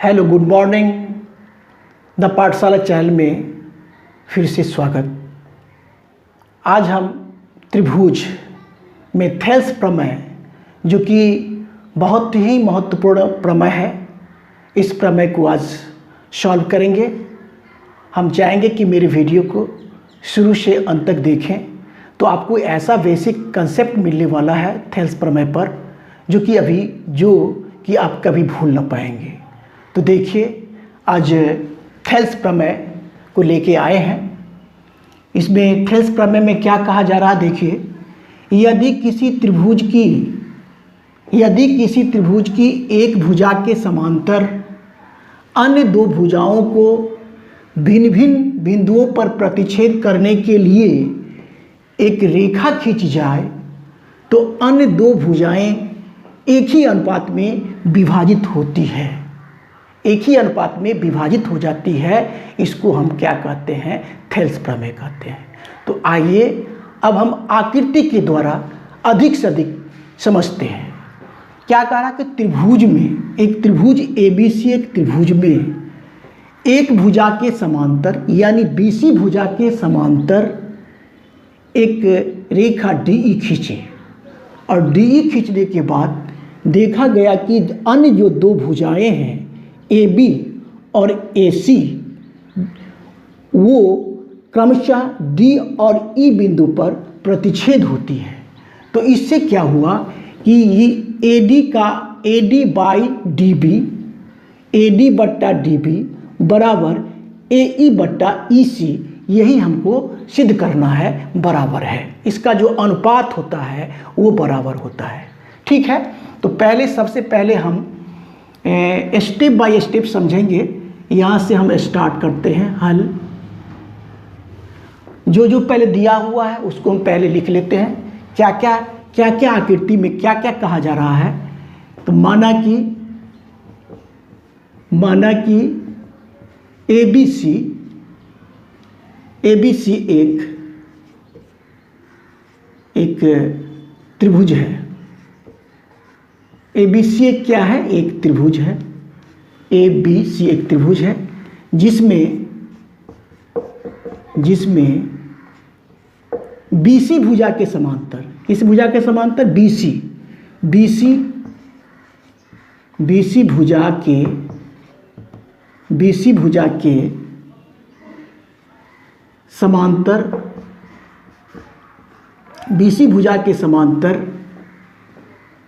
Hello, good morning. The पाठशाला channel में फिर से स्वागत। आज हम त्रिभुज में थेल्स प्रमेय, जो कि बहुत ही महत्वपूर्ण प्रमेय है, इस प्रमेय को आज सॉल्व करेंगे। हम चाहेंगे कि मेरे वीडियो को शुरू से अंत तक देखें तो आपको ऐसा बेसिक कंसेप्ट मिलने वाला है थेल्स प्रमेय पर, जो कि आप कभी भूल ना पाएंगे। तो देखिए, आज थेल्स प्रमेय को लेके आए हैं। इसमें थेल्स प्रमेय में क्या कहा जा रहा है, देखिए, यदि किसी त्रिभुज की एक भुजा के समांतर अन्य दो भुजाओं को भिन्न भिन्न बिंदुओं पर प्रतिच्छेद करने के लिए एक रेखा खींची जाए तो अन्य दो भुजाएं एक ही अनुपात में विभाजित होती है, एक ही अनुपात में विभाजित हो जाती है। इसको हम क्या कहते हैं? थेल्स प्रमेय कहते हैं। तो आइए अब हम आकृति के द्वारा अधिक से अधिक समझते हैं। क्या कह रहा है कि त्रिभुज में, एक त्रिभुज ABC, एक त्रिभुज में एक भुजा के समांतर यानी BC भुजा के समांतर एक रेखा DE खींचे, और DE खींचने के बाद देखा गया कि अन्य जो दो भुजाएं हैं AB और AC, वो क्रमशः D और E बिंदु पर प्रतिच्छेद होती है। तो इससे क्या हुआ कि ये AD बाई DB, AD बट्टा DB बराबर AE बट्टा EC, यही हमको सिद्ध करना है, बराबर है। इसका जो अनुपात होता है वो बराबर होता है। ठीक है, तो सबसे पहले हम स्टेप बाय स्टेप समझेंगे। यहाँ से हम स्टार्ट करते हैं हल। जो पहले दिया हुआ है उसको हम पहले लिख लेते हैं। क्या क्या आकृति में क्या क्या कहा जा रहा है। तो माना कि ABC एक त्रिभुज है। ABC एक क्या है? एक त्रिभुज है। ABC एक त्रिभुज है जिसमें BC भुजा के समांतर, किस भुजा के समांतर? BC भुजा के समांतर,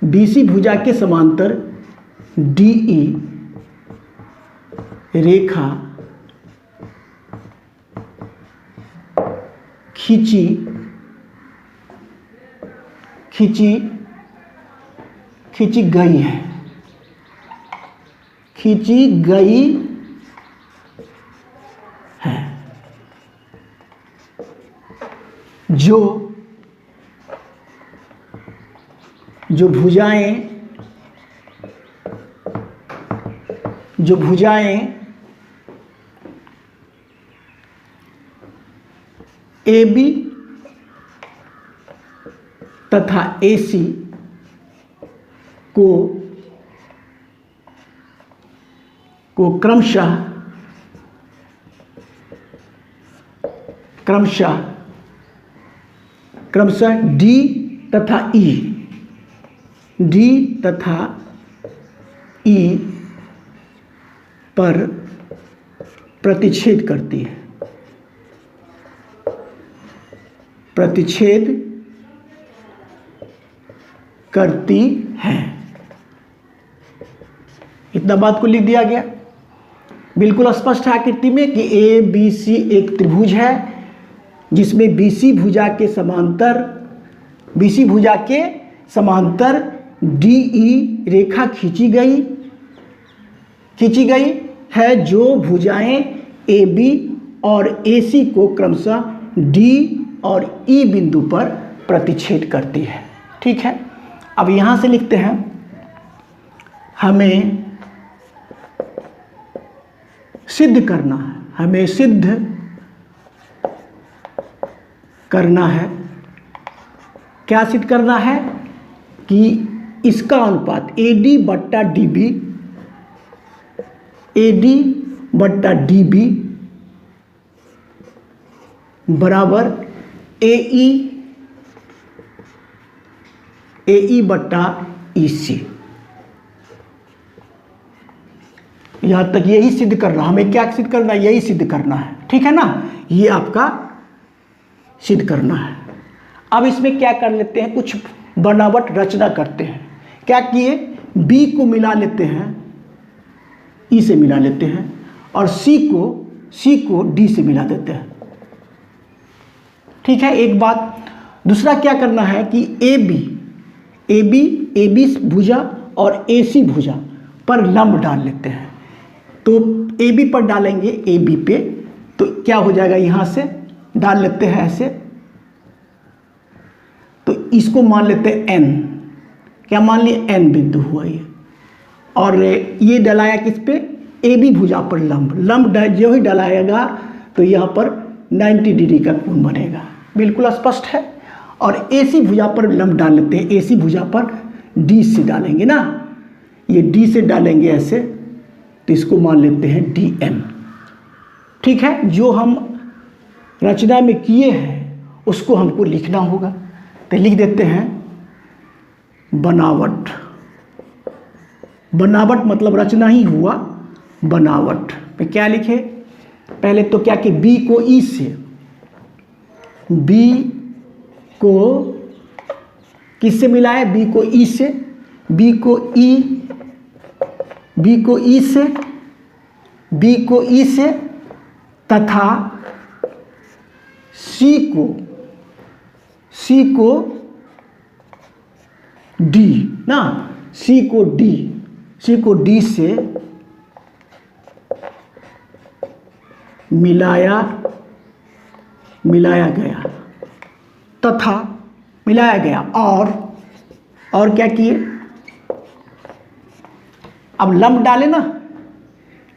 BC भुजा के समांतर DE रेखा खींची गई है, जो भुजाएं AB तथा AC को क्रमशः D तथा E पर प्रतिच्छेद करती है। इतना बात को लिख दिया गया। बिल्कुल स्पष्ट है आकृति में कि ABC एक त्रिभुज है जिसमें BC भुजा के समांतर DE रेखा खींची गई है, जो भुजाएं AB और AC को क्रमशः D और E बिंदु पर प्रतिच्छेद करती है। ठीक है, अब यहाँ से लिखते हैं, हमें सिद्ध करना है। क्या सिद्ध करना है? कि इसका अनुपात AD बट्टा DB AD बट्टा DB बराबर AE बट्टा EC। यहां तक यही सिद्ध करना, हमें क्या सिद्ध करना है, यही सिद्ध करना है, ठीक है ना, ये आपका सिद्ध करना है। अब इसमें क्या कर लेते हैं, कुछ बनावट रचना करते हैं। क्या किए, B को मिला लेते हैं, E से मिला लेते हैं, और C को D से मिला देते हैं, ठीक है, एक बात। दूसरा क्या करना है कि AB भुजा और AC भुजा पर लंब डाल लेते हैं। तो AB पर डालेंगे, AB पे, तो क्या हो जाएगा, यहाँ से डाल लेते हैं ऐसे, तो इसको मान लेते हैं N, क्या मान लिए, N बिंदु हुआ ये, और ये डलाया किस पे, AB भुजा पर लंब जो ही डलाएगा तो यहाँ पर 90 डिग्री का कोण बनेगा, बिल्कुल स्पष्ट है। और AC भुजा पर लंब डाल लेते हैं, AC भुजा पर D से डालेंगे ना, ये D से डालेंगे ऐसे, तो इसको मान लेते हैं DM, ठीक है। जो हम रचना में किए हैं उसको हमको लिखना होगा, तो लिख देते हैं बनावट। बनावट मतलब रचना ही हुआ, बनावट पे क्या लिखे, पहले तो क्या कि B को E से, B को किससे मिलाए, B को E से, B को E से तथा C को D ना, C को D से मिलाया गया तथा मिलाया गया, और क्या किए, अब लंब डाले ना,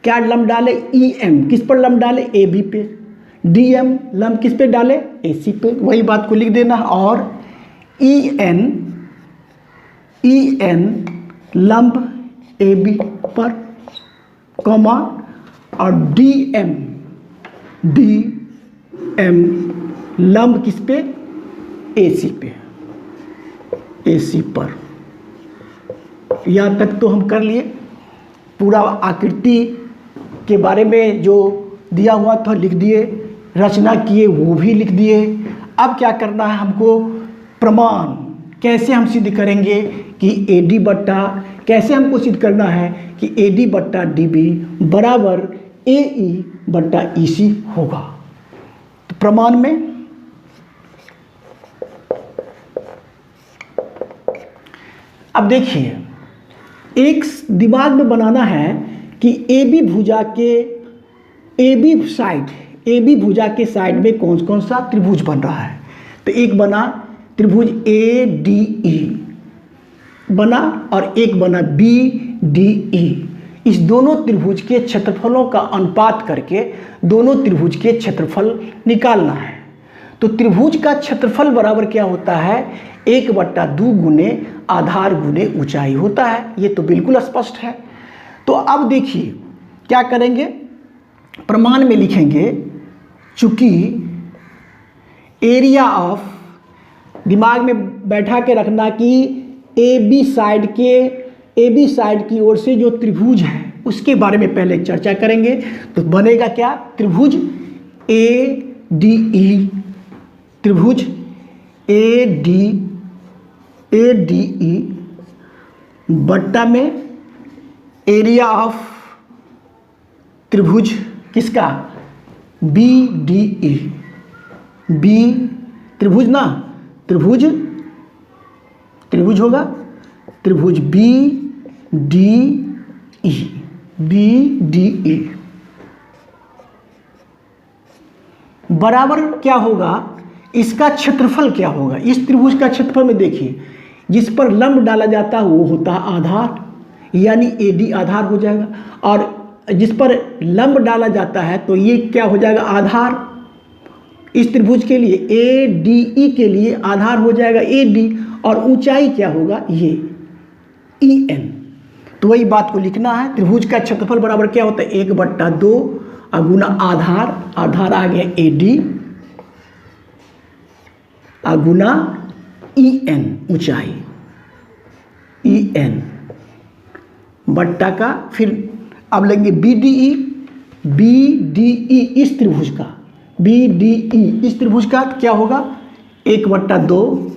क्या लंब डाले, EM किस पर लंब डाले, AB पे, DM लंब किस पे डाले, AC पे, वही बात को लिख देना। और EN लंब AB पर, कॉमा, और DM लंब किस पे, AC पे, AC पर। यहाँ तक तो हम कर लिए, पूरा आकृति के बारे में जो दिया हुआ था लिख दिए, रचना किए वो भी लिख दिए। अब क्या करना है हमको, प्रमाण कैसे हम सिद्ध करेंगे कि AD बट्टा, कैसे हमको सिद्ध करना है कि AD बट्टा DB बराबर AE बट्टा EC होगा। तो प्रमाण में अब देखिए, एक दिमाग में बनाना है कि AB भुजा के AB भुजा के साइड में कौन कौन सा त्रिभुज बन रहा है। तो एक बना त्रिभुज ADE बना, और एक बना BDE। इस दोनों त्रिभुज के क्षेत्रफलों का अनुपात करके दोनों त्रिभुज के क्षेत्रफल निकालना है। तो त्रिभुज का क्षेत्रफल बराबर क्या होता है, 1/2 गुने आधार गुने ऊंचाई होता है। ये तो बिल्कुल स्पष्ट है। तो अब देखिए क्या करेंगे, प्रमाण में लिखेंगे, चूंकि एरिया ऑफ, दिमाग में बैठा के रखना कि AB साइड की ओर से जो त्रिभुज है उसके बारे में पहले चर्चा करेंगे। तो बनेगा क्या, त्रिभुज ADE, त्रिभुज ADE बट्टा में एरिया ऑफ त्रिभुज किसका, BDE, त्रिभुज ना, त्रिभुज होगा, त्रिभुज BDE बराबर क्या होगा, इसका क्षेत्रफल क्या होगा। इस त्रिभुज का क्षेत्रफल में देखिए, जिस पर लंब डाला जाता है वो होता है आधार, यानी AD आधार हो जाएगा, और जिस पर लंब डाला जाता है तो ये क्या हो जाएगा, आधार। इस त्रिभुज के लिए ADE के लिए आधार हो जाएगा AD, और ऊंचाई क्या होगा, ये EN। तो वही बात को लिखना है। त्रिभुज का क्षेत्रफल बराबर क्या होता है, 1/2 गुना आधार, आधार आ गया AD गुना EN ऊंचाई, EN बट्टा का, फिर अब लेंगे BDE, BDE इस त्रिभुज का, BDE इस त्रिभुज का क्या होगा, 1/2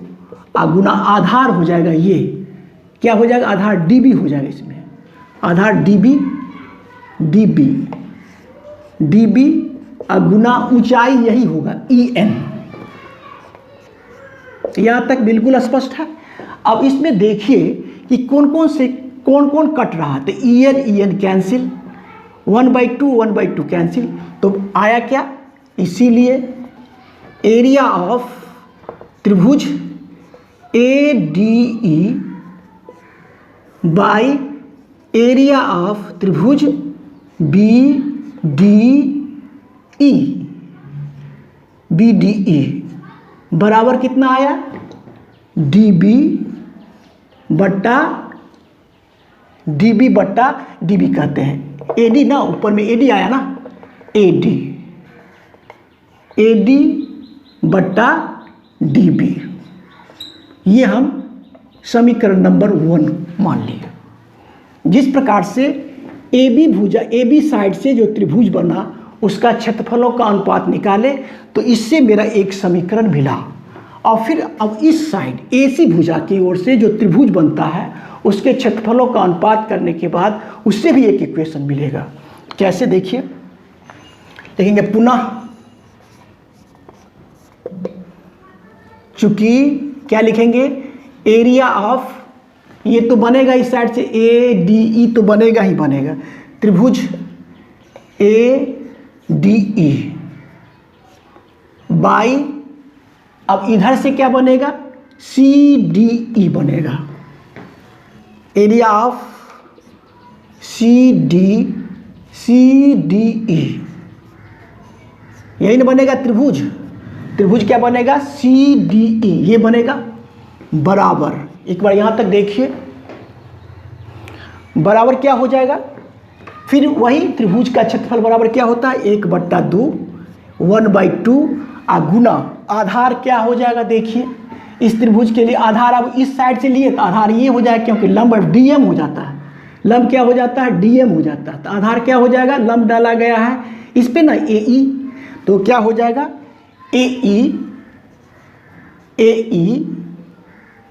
गुना आधार हो जाएगा, ये क्या हो जाएगा, आधार DB हो जाएगा, इसमें आधार DB गुना ऊंचाई यही होगा EN। यहाँ तक बिल्कुल स्पष्ट है। अब इसमें देखिए कि कौन कौन कट रहा है, तो EN कैंसिल, 1/2 कैंसिल, तो आया क्या, इसीलिए एरिया ऑफ त्रिभुज ADE बाई एरिया ऑफ त्रिभुज BDE बराबर कितना आया, DB बट्टा DB कहते हैं, AD ना, ऊपर में AD आया ना, AD बट्टा DB, ये हम समीकरण नंबर 1 मान लिए। जिस प्रकार से AB साइड से जो त्रिभुज बना उसका क्षेत्रफलों का अनुपात निकाले, तो इससे मेरा एक समीकरण मिला। और फिर अब इस साइड AC भुजा की ओर से जो त्रिभुज बनता है उसके क्षेत्रफलों का अनुपात करने के बाद उससे भी एक इक्वेशन मिलेगा। कैसे, देखिए लिखेंगे पुनः, चूंकि क्या लिखेंगे, एरिया ऑफ, ये तो बनेगा इस साइड से ADE तो बनेगा ही बनेगा, त्रिभुज ADE बाई, अब इधर से क्या बनेगा, CDE बनेगा, एरिया ऑफ CDE, यही ना बनेगा त्रिभुज क्या बनेगा, CDE, ये बनेगा बराबर, एक बार यहां तक देखिए, बराबर क्या हो जाएगा, फिर वही त्रिभुज का क्षेत्रफल बराबर क्या होता है, 1/2 1/2 गुना आधार क्या हो जाएगा, देखिए इस त्रिभुज के लिए आधार, अब इस साइड से लिए तो आधार ये हो जाएगा, क्योंकि लंब DM हो जाता है, लंब क्या हो जाता है, DM हो जाता है, तो आधार क्या हो जाएगा, लंब डाला गया है इस पे ना AE, तो क्या हो जाएगा AE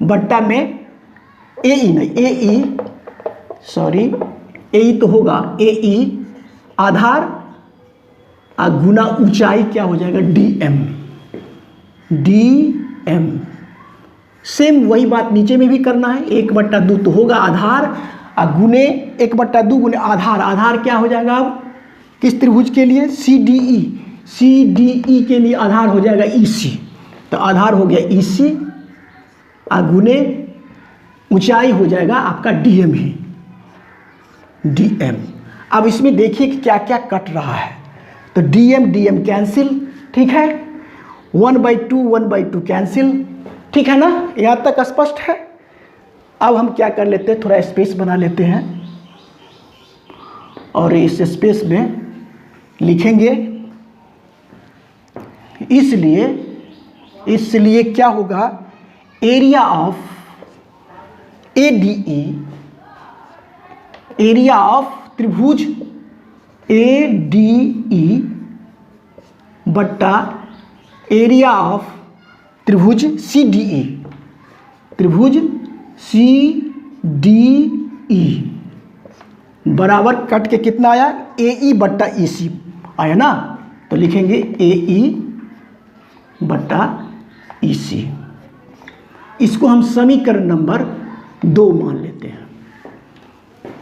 बट्टा में AE नहीं, AE तो होगा AE आधार गुना ऊंचाई क्या हो जाएगा, DM। सेम वही बात नीचे में भी करना है, 1/2 तो होगा आधार गुने 1/2 गुने आधार क्या हो जाएगा, अब किस त्रिभुज के लिए, CDE के लिए आधार हो जाएगा EC, तो आधार हो गया EC गुने ऊंचाई हो जाएगा आपका DM ही, DM। अब इसमें देखिए कि क्या क्या कट रहा है, तो DM कैंसिल, ठीक है, 1/2 कैंसिल, ठीक है ना, यहाँ तक स्पष्ट है। अब हम क्या कर लेते हैं, थोड़ा स्पेस बना लेते हैं और इस स्पेस में लिखेंगे, इसलिए क्या होगा, area of ADE, area of त्रिभुज ADE बट्टा एरिया ऑफ त्रिभुज CDE, बराबर कट के कितना आया, AE बट्टा EC आया ना, तो लिखेंगे AE बट्टा EC। इसको हम समीकरण नंबर 2 मान लेते हैं।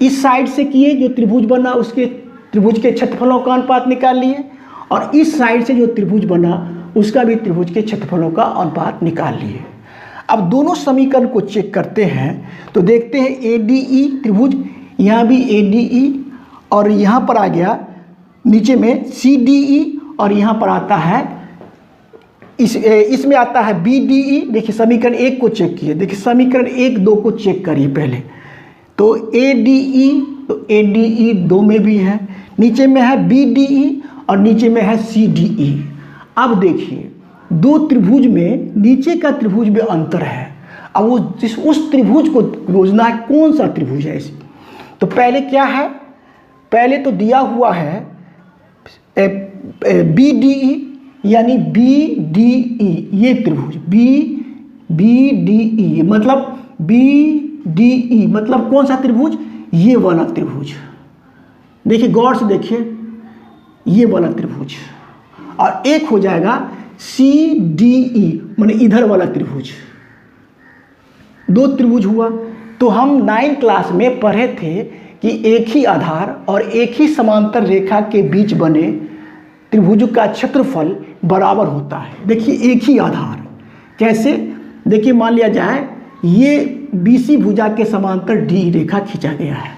इस साइड से किए, जो त्रिभुज बना उसके त्रिभुज के क्षेत्रफलों का अनुपात निकाल लिए, और इस साइड से जो त्रिभुज बना उसका भी त्रिभुज के क्षेत्रफलों का अनुपात निकाल लिए। अब दोनों समीकरण को चेक करते हैं तो देखते हैं ADE त्रिभुज, यहाँ भी ADE और यहाँ पर आ गया नीचे में CDE, और यहाँ पर आता है इसमें आता है BDE। देखिए समीकरण 1 को चेक किए, देखिए समीकरण 1 2 को चेक करिए पहले, तो ADE, तो ADE 2 में भी है, नीचे में है BDE और नीचे में है CDE। अब देखिए दो त्रिभुज में नीचे का त्रिभुज में अंतर है। अब उस त्रिभुज को खोजना है, कौन सा त्रिभुज है इस। तो पहले क्या है, पहले तो दिया हुआ है BDE यानी BDE, ये त्रिभुज BDE मतलब BDE मतलब कौन सा त्रिभुज, ये वाला त्रिभुज। देखिए गौर से देखिए, ये वाला त्रिभुज। और एक हो जाएगा CDE माने इधर वाला त्रिभुज। दो त्रिभुज हुआ। तो हम 9th क्लास में पढ़े थे कि एक ही आधार और एक ही समांतर रेखा के बीच बने त्रिभुज का क्षेत्रफल बराबर होता है। देखिए एक ही आधार कैसे, देखिए मान लिया जाए ये BC भुजा के समांतर D रेखा खींचा गया है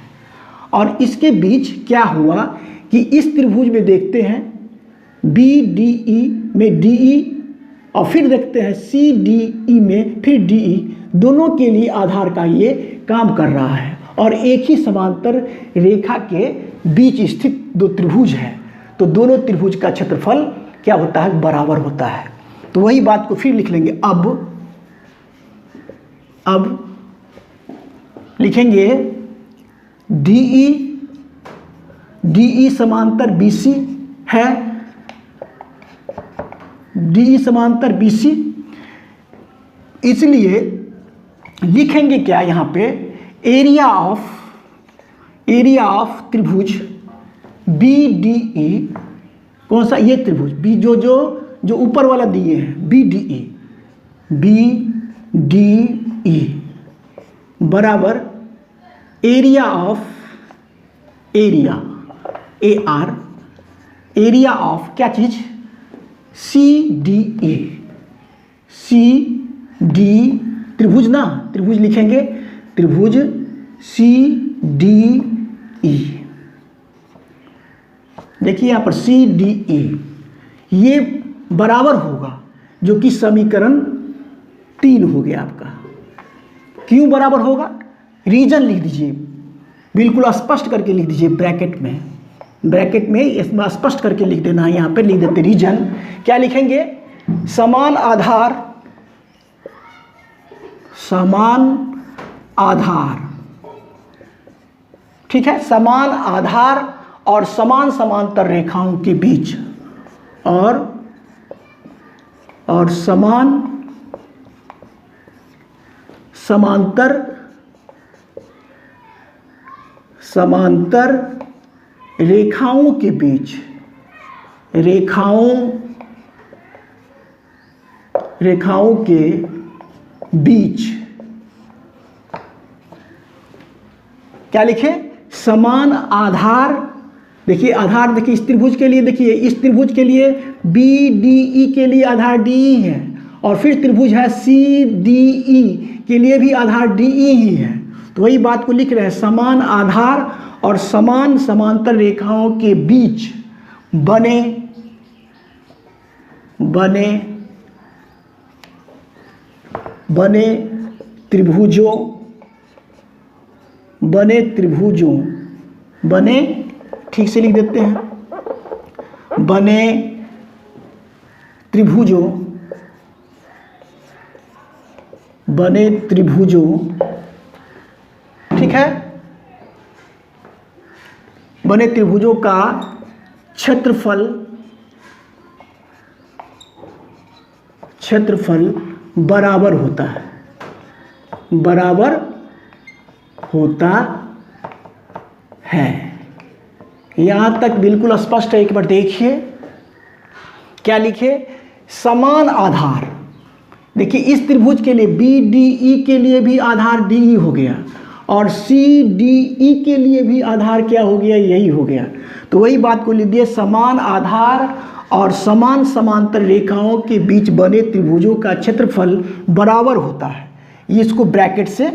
और इसके बीच क्या हुआ कि इस त्रिभुज में देखते हैं BDE में DE और फिर देखते हैं CDE में फिर DE, दोनों के लिए आधार का ये काम कर रहा है और एक ही समांतर रेखा के बीच स्थित दो त्रिभुज है। तो दोनों त्रिभुज का क्षेत्रफल क्या होता है, बराबर होता है। तो वही बात को फिर लिख लेंगे। अब लिखेंगे DE समांतर BC है, DE समांतर BC, इसलिए लिखेंगे क्या यहाँ पे, एरिया ऑफ त्रिभुज BDE, कौन सा, ये त्रिभुज बी जो ऊपर वाला दिए हैं BDE बराबर एरिया ऑफ क्या चीज, CDE त्रिभुज ना, त्रिभुज लिखेंगे त्रिभुज CDE। देखिए यहाँ पर CDE ये बराबर होगा, जो कि समीकरण 3 हो गया आपका। क्यों बराबर होगा, रीजन लिख दीजिए, बिल्कुल स्पष्ट करके लिख दीजिए ब्रैकेट में इसमें स्पष्ट करके लिख देना है। यहाँ पर लिख देते रीजन, क्या लिखेंगे, समान आधार, ठीक है, समान आधार और समान समांतर रेखाओं के बीच और समान समांतर रेखाओं के बीच, रेखाओं के बीच क्या लिखे, समान आधार। देखिए आधार, देखिए इस त्रिभुज के लिए, देखिए इस त्रिभुज के लिए BDE के लिए आधार DE है और फिर त्रिभुज है CDE के लिए भी आधार DE ही है। तो वही बात को लिख रहे हैं, समान आधार और समान समांतर रेखाओं के बीच बने त्रिभुजों, ठीक से लिख देते हैं, बने त्रिभुजों, ठीक है, बने त्रिभुजों का क्षेत्रफल बराबर होता है। यहां तक बिल्कुल स्पष्ट है। एक बार देखिए क्या लिखे, समान आधार। देखिए इस त्रिभुज के लिए BDE के लिए भी आधार DE हो गया और CDE के लिए भी आधार क्या हो गया, यही हो गया। तो वही बात को लिख दिए, समान आधार और समान समांतर रेखाओं के बीच बने त्रिभुजों का क्षेत्रफल बराबर होता है। ये इसको ब्रैकेट से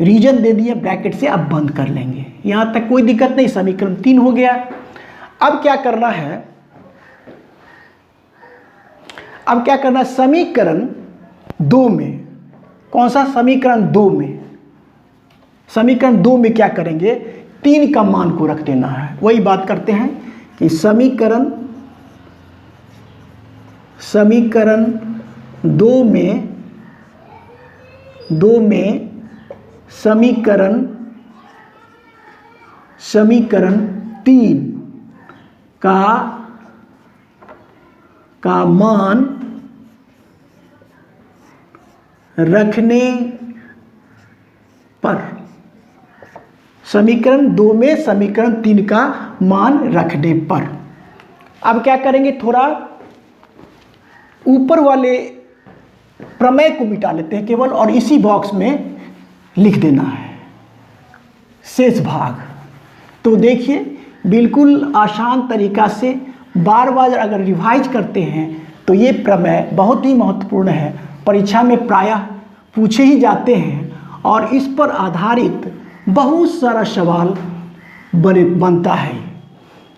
रीजन दे दिया, ब्रैकेट से अब बंद कर लेंगे। यहां तक कोई दिक्कत नहीं, समीकरण 3 हो गया। अब क्या करना है, समीकरण 2 में, कौन सा, समीकरण 2 में, समीकरण 2 में क्या करेंगे, 3 का मान को रख देना है। वही बात करते हैं कि समीकरण 2 में समीकरण 3 का मान रखने पर, समीकरण 2 में समीकरण 3 का मान रखने पर अब क्या करेंगे, थोड़ा ऊपर वाले प्रमेय को मिटा लेते हैं केवल, और इसी बॉक्स में लिख देना है शेष भाग। तो देखिए बिल्कुल आसान तरीका से बार बार अगर रिवाइज करते हैं तो ये प्रमेय बहुत ही महत्वपूर्ण है, परीक्षा में प्रायः पूछे ही जाते हैं और इस पर आधारित बहुत सारा सवाल बनता है।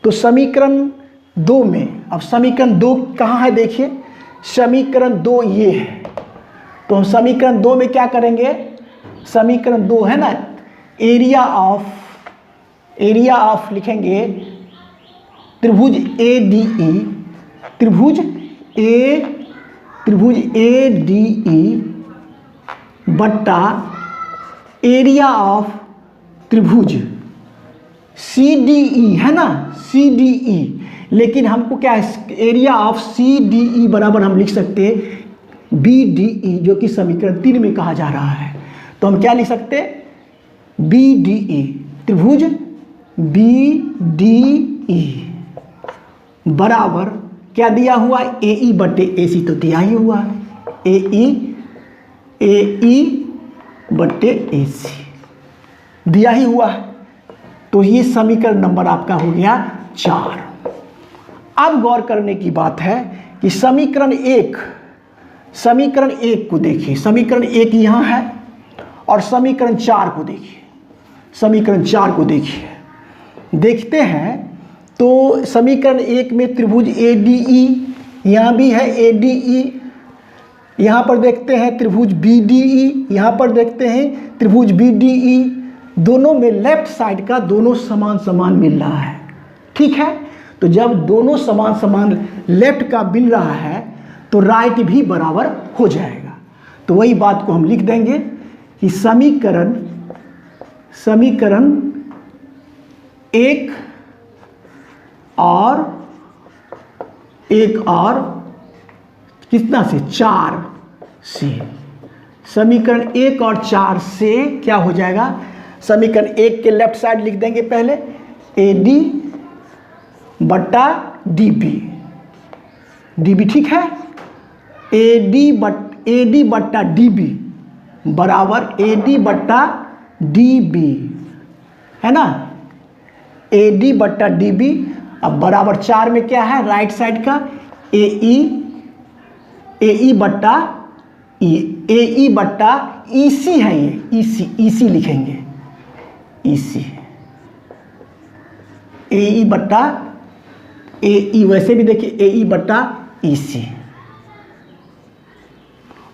तो समीकरण 2 में, अब समीकरण 2 कहाँ है, देखिए समीकरण 2 ये है। तो हम समीकरण 2 में क्या करेंगे, समीकरण 2 है ना, एरिया ऑफ लिखेंगे त्रिभुज ADE, त्रिभुज ADE बट्टा एरिया ऑफ त्रिभुज CDE है ना, CDE। लेकिन हमको क्या है, एरिया ऑफ CDE बराबर हम लिख सकते हैं BDE, जो कि समीकरण 3 में कहा जा रहा है। तो हम क्या लिख सकते हैं, BDE, त्रिभुज BDE बराबर क्या दिया हुआ है, AE बटे AC, तो दिया ही हुआ है AE बटे AC दिया ही हुआ है। तो ये समीकरण नंबर आपका हो गया 4। अब गौर करने की बात है कि समीकरण 1 को देखिए, समीकरण 1 यहाँ है और समीकरण 4 को देखिए, समीकरण 4 को देखिए, देखते हैं। तो समीकरण 1 में त्रिभुज ADE, यहाँ भी है ADE, यहाँ पर देखते हैं त्रिभुज BDE, यहाँ पर देखते हैं त्रिभुज BDE, दोनों में लेफ्ट साइड का दोनों समान समान मिल रहा है, ठीक है। तो जब दोनों समान समान लेफ्ट का मिल रहा है तो राइट भी बराबर हो जाएगा। तो वही बात को हम लिख देंगे कि समीकरण 1 और कितना से, 4 से, समीकरण 1 और 4 से क्या हो जाएगा, समीकरण 1 के लेफ्ट साइड लिख देंगे पहले AD बट्टा DB, ठीक है। AD बट्टा DB बराबर AD बट्टा DB है ना, AD बट्टा DB। अब बराबर 4 में क्या है, राइट साइड का AE बट्टा EC है, ये EC लिखेंगे, EC AE बट्टा AE, वैसे भी देखिए AE बट्टा EC।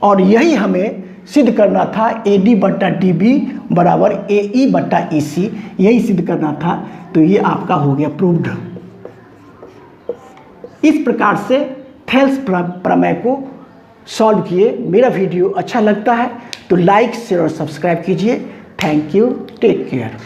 और यही हमें सिद्ध करना था, AD बट्टा DB बराबर AE बट्टा EC, यही सिद्ध करना था। तो ये आपका हो गया प्रूव्ड। इस प्रकार से थेल्स प्रमेय को सॉल्व किए। मेरा वीडियो अच्छा लगता है तो लाइक शेयर और सब्सक्राइब कीजिए। Thank you, take care.